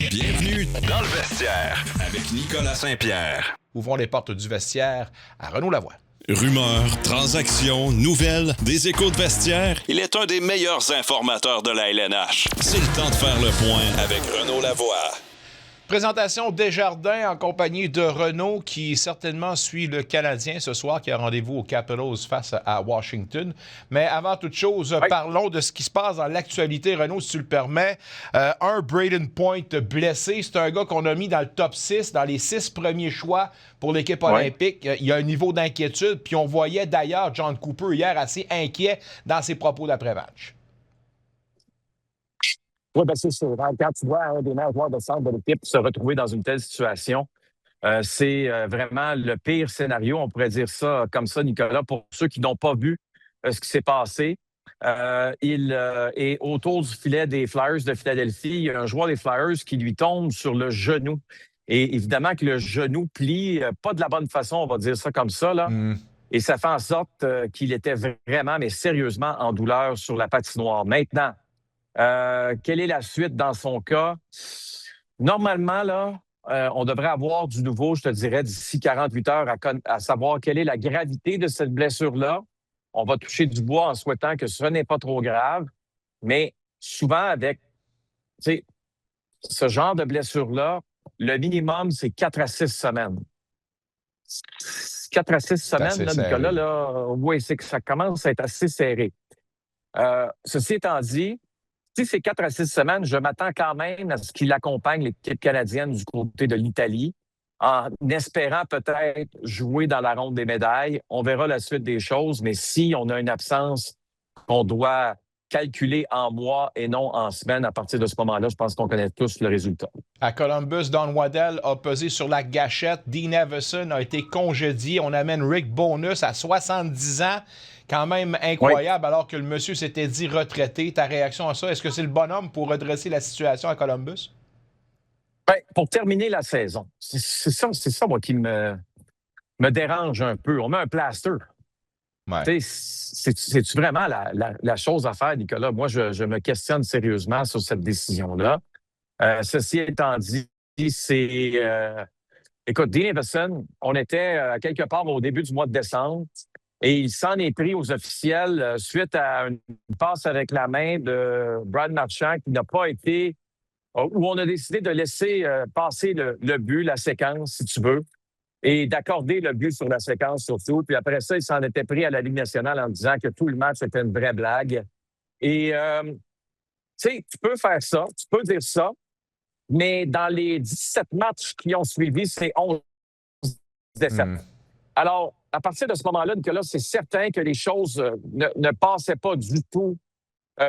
Bienvenue dans le vestiaire avec Nicolas Saint-Pierre. Ouvrons les portes du vestiaire à Renaud Lavoie. Rumeurs, transactions, nouvelles, des échos de vestiaire. Il est un des meilleurs informateurs de la LNH. C'est le temps de faire le point avec Renaud Lavoie. Présentation Desjardins en compagnie de Renaud qui certainement suit le Canadien ce soir qui a rendez-vous aux Capitals face à Washington. Mais avant toute chose, parlons de ce qui se passe dans l'actualité. Renaud, si tu le permets, Brayden Point blessé. C'est un gars qu'on a mis dans le top 6, dans les 6 premiers choix pour l'équipe olympique. Il y a un niveau d'inquiétude. Puis on voyait d'ailleurs John Cooper hier assez inquiet dans ses propos d'après-match. Oui, bien c'est sûr. Quand tu vois un des meilleurs joueurs de centre de l'équipe se retrouver dans une telle situation, c'est vraiment le pire scénario. On pourrait dire ça comme ça, Nicolas, pour ceux qui n'ont pas vu ce qui s'est passé. Il est autour du filet des Flyers de Philadelphie. Il y a un joueur des Flyers qui lui tombe sur le genou. Et évidemment que le genou plie pas de la bonne façon, on va dire ça comme ça, là. Et ça fait en sorte qu'il était vraiment, mais sérieusement, en douleur sur la patinoire. Maintenant, quelle est la suite dans son cas? Normalement, là, on devrait avoir du nouveau, je te dirais, d'ici 48 heures à savoir quelle est la gravité de cette blessure-là. On va toucher du bois en souhaitant que ce n'est pas trop grave, mais souvent avec ce genre de blessure-là, le minimum, c'est 4 à 6 semaines. 4 à 6 semaines, là, Nicolas, là, oui, c'est que ça commence à être assez serré. Ceci étant dit, si c'est 4 à 6 semaines, je m'attends quand même à ce qu'il accompagne l'équipe canadienne du côté de l'Italie, en espérant peut-être jouer dans la ronde des médailles. On verra la suite des choses, mais si on a une absence qu'on doit calculer en mois et non en semaines, à partir de ce moment-là, je pense qu'on connaît tous le résultat. À Columbus, Don Waddell a pesé sur la gâchette. Dean Evason a été congédié. On amène Rick Bowness à 70 ans. Quand même incroyable, alors que le monsieur s'était dit retraité. Ta réaction à ça, est-ce que c'est le bonhomme pour redresser la situation à Columbus? Bien, pour terminer la saison, c'est ça, moi, qui me dérange un peu. On met un plaster. Ouais. C'est-tu vraiment la chose à faire, Nicolas? Moi, je me questionne sérieusement sur cette décision-là. Ceci étant dit, c'est... écoute, Dean Evason, on était à quelque part au début du mois de décembre et il s'en est pris aux officiels suite à une passe avec la main de Brad Marchand qui n'a pas été... où on a décidé de laisser passer le but, la séquence, si tu veux, et d'accorder le but sur la séquence surtout. Puis après ça, il s'en était pris à la Ligue nationale en disant que tout le match était une vraie blague. Et, tu sais, tu peux faire ça, tu peux dire ça, mais dans les 17 matchs qui ont suivi, c'est 11 défaites. Alors, à partir de ce moment-là, Nicolas, c'est certain que les choses ne passaient pas du tout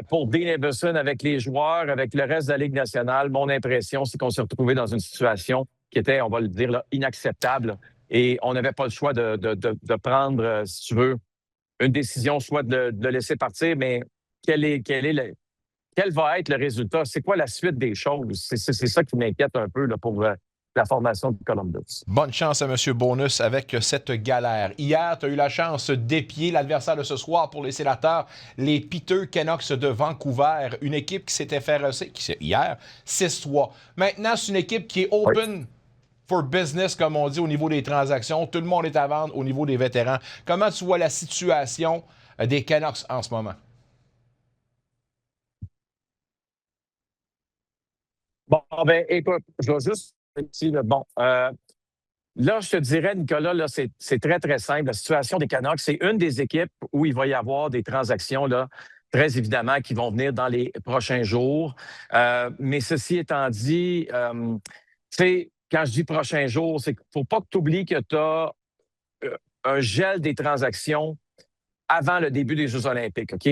pour Dean Evason avec les joueurs, avec le reste de la Ligue nationale. Mon impression, c'est qu'on s'est retrouvé dans une situation qui était, on va le dire, là, inacceptable. Et on n'avait pas le choix de prendre, si tu veux, une décision, soit de le laisser partir, mais quel va être le résultat? C'est quoi la suite des choses? C'est ça qui m'inquiète un peu là, pour la formation de Columbus. Bonne chance à M. Bonus avec cette galère. Hier, tu as eu la chance d'épier l'adversaire de ce soir pour les sénateurs, les Peter Canucks de Vancouver. Une équipe qui s'était fait hier 6-3. Maintenant, c'est une équipe qui est open for business, comme on dit, au niveau des transactions. Tout le monde est à vendre au niveau des vétérans. Comment tu vois la situation des Canucks en ce moment? Bon, ben écoute, je vais juste... là, je te dirais, Nicolas, là, c'est très, très simple. La situation des Canucks, c'est une des équipes où il va y avoir des transactions, là, très évidemment, qui vont venir dans les prochains jours. Mais ceci étant dit, tu sais, quand je dis prochains jours, c'est qu'il ne faut pas que tu oublies que tu as un gel des transactions avant le début des Jeux olympiques, OK?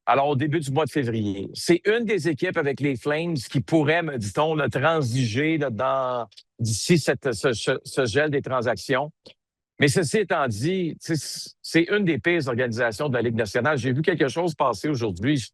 Alors, au début du mois de février. C'est une des équipes avec les Flames qui pourrait, me dit-on, transiger d'ici ce gel des transactions. Mais ceci étant dit, c'est une des pires organisations de la Ligue nationale. J'ai vu quelque chose passer aujourd'hui.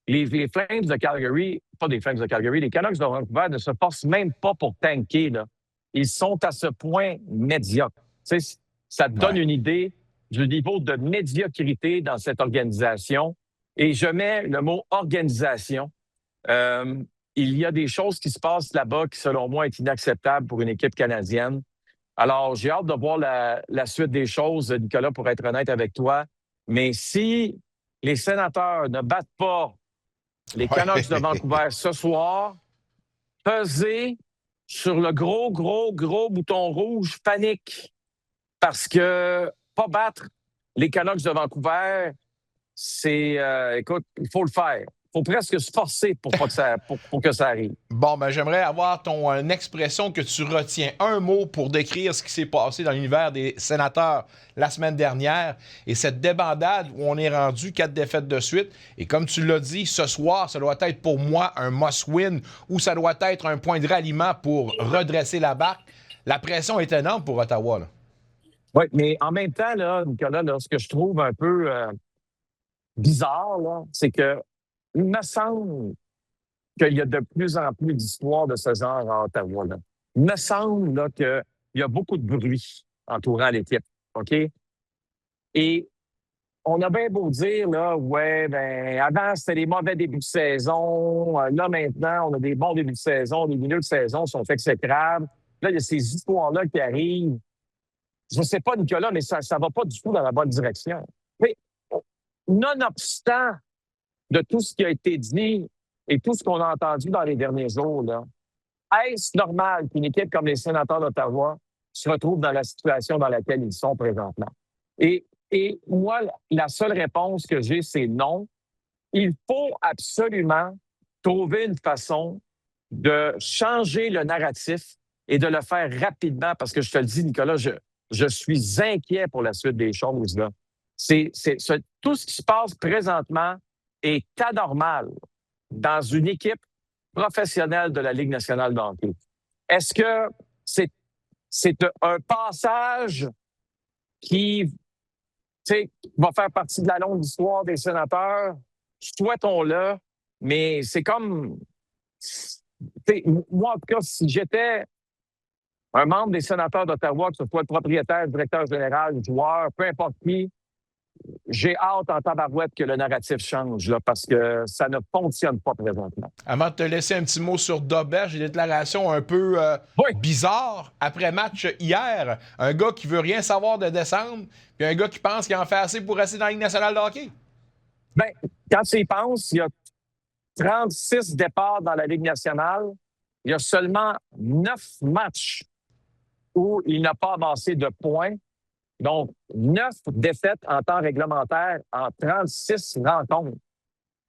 Les Flames de Calgary, pas des Flames de Calgary, les Canucks de Vancouver ne se forcent même pas pour tanker, là. Ils sont à ce point médiocres. Ça te donne une idée du niveau de médiocrité dans cette organisation. Et je mets le mot organisation. il y a des choses qui se passent là-bas qui, selon moi, est inacceptable pour une équipe canadienne. Alors, j'ai hâte de voir la suite des choses, Nicolas, pour être honnête avec toi. Mais si les Sénateurs ne battent pas les Canucks de Vancouver ce soir, pesez sur le gros bouton rouge panique. Parce que pas battre les Canucks de Vancouver, c'est... écoute, il faut le faire. Il faut presque se forcer pour que ça arrive. Bon, ben j'aimerais avoir ton expression que tu retiens. Un mot pour décrire ce qui s'est passé dans l'univers des Sénateurs la semaine dernière et cette débandade où on est rendu 4 défaites de suite. Et comme tu l'as dit, ce soir, ça doit être pour moi un must-win ou ça doit être un point de ralliement pour redresser la barque. La pression est énorme pour Ottawa, là. Oui, mais en même temps, là, Nicolas, là, ce que je trouve un peu bizarre, là, c'est que il me semble qu'il y a de plus en plus d'histoires de ce genre à Ottawa. Là. Il me semble là, qu'il y a beaucoup de bruit entourant l'équipe. OK? Et on a bien beau dire, là, ouais, ben, avant, c'était des mauvais débuts de saison. Là, maintenant, on a des bons débuts de saison. Les milieux de saison sont exécrables. Là, il y a ces histoires-là qui arrivent. Je ne sais pas, Nicolas, mais ça ne va pas du tout dans la bonne direction. Mais nonobstant de tout ce qui a été dit et tout ce qu'on a entendu dans les derniers jours, là, est-ce normal qu'une équipe comme les Sénateurs d'Ottawa se retrouve dans la situation dans laquelle ils sont présentement? Et moi, la seule réponse que j'ai, c'est non. Il faut absolument trouver une façon de changer le narratif et de le faire rapidement parce que je te le dis, Nicolas, je suis inquiet pour la suite des choses. Là. Tout ce qui se passe présentement est anormal dans une équipe professionnelle de la Ligue nationale de hockey. Est-ce que c'est un passage qui va faire partie de la longue histoire des Sénateurs? Souhaitons-le, mais c'est comme... Moi, en tout cas, si j'étais un membre des Sénateurs d'Ottawa, que ce soit le propriétaire, le directeur général, le joueur, peu importe qui, j'ai hâte en tabarouette que le narratif change là, parce que ça ne fonctionne pas présentement. Avant de te laisser un petit mot sur Dobberge, j'ai des déclarations un peu bizarres après match hier. Un gars qui veut rien savoir de descendre, puis un gars qui pense qu'il en fait assez pour rester dans la Ligue nationale de hockey. Bien, quand tu y penses, il y a 36 départs dans la Ligue nationale. Il y a seulement 9 matchs où il n'a pas avancé de points. Donc, 9 défaites en temps réglementaire en 36 rencontres.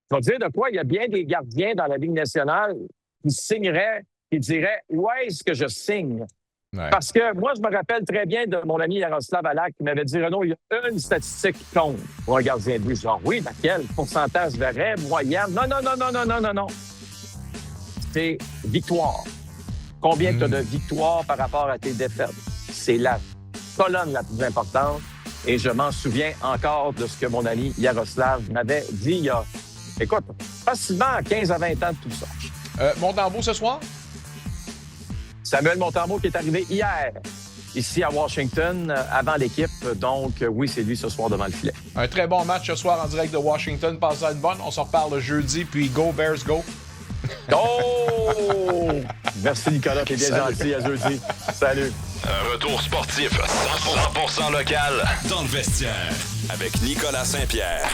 Je vais dire de quoi, il y a bien des gardiens dans la Ligue nationale qui signeraient, qui diraient « Où est-ce que je signe? » Parce que moi, je me rappelle très bien de mon ami Yaroslav Alak qui m'avait dit « Renaud, il y a une statistique qui compte pour un gardien de but. » Genre, oui, laquelle? Pourcentage d'arrêt, moyenne? Non. C'est victoire. Combien tu as de victoires par rapport à tes défaites? C'est la colonne la plus importante. Et je m'en souviens encore de ce que mon ami Yaroslav m'avait dit il y a, écoute, facilement 15 à 20 ans de tout ça. Montembeault ce soir? Samuel Montembeault qui est arrivé hier, ici à Washington, avant l'équipe. Donc, oui, c'est lui ce soir devant le filet. Un très bon match ce soir en direct de Washington. Passez une bonne. On se reparle jeudi, puis go Bears, go! Oh! Merci, Nicolas. T'es bien gentil. À jeudi. Salut. Un retour sportif 100% local dans le vestiaire avec Nicolas Saint-Pierre.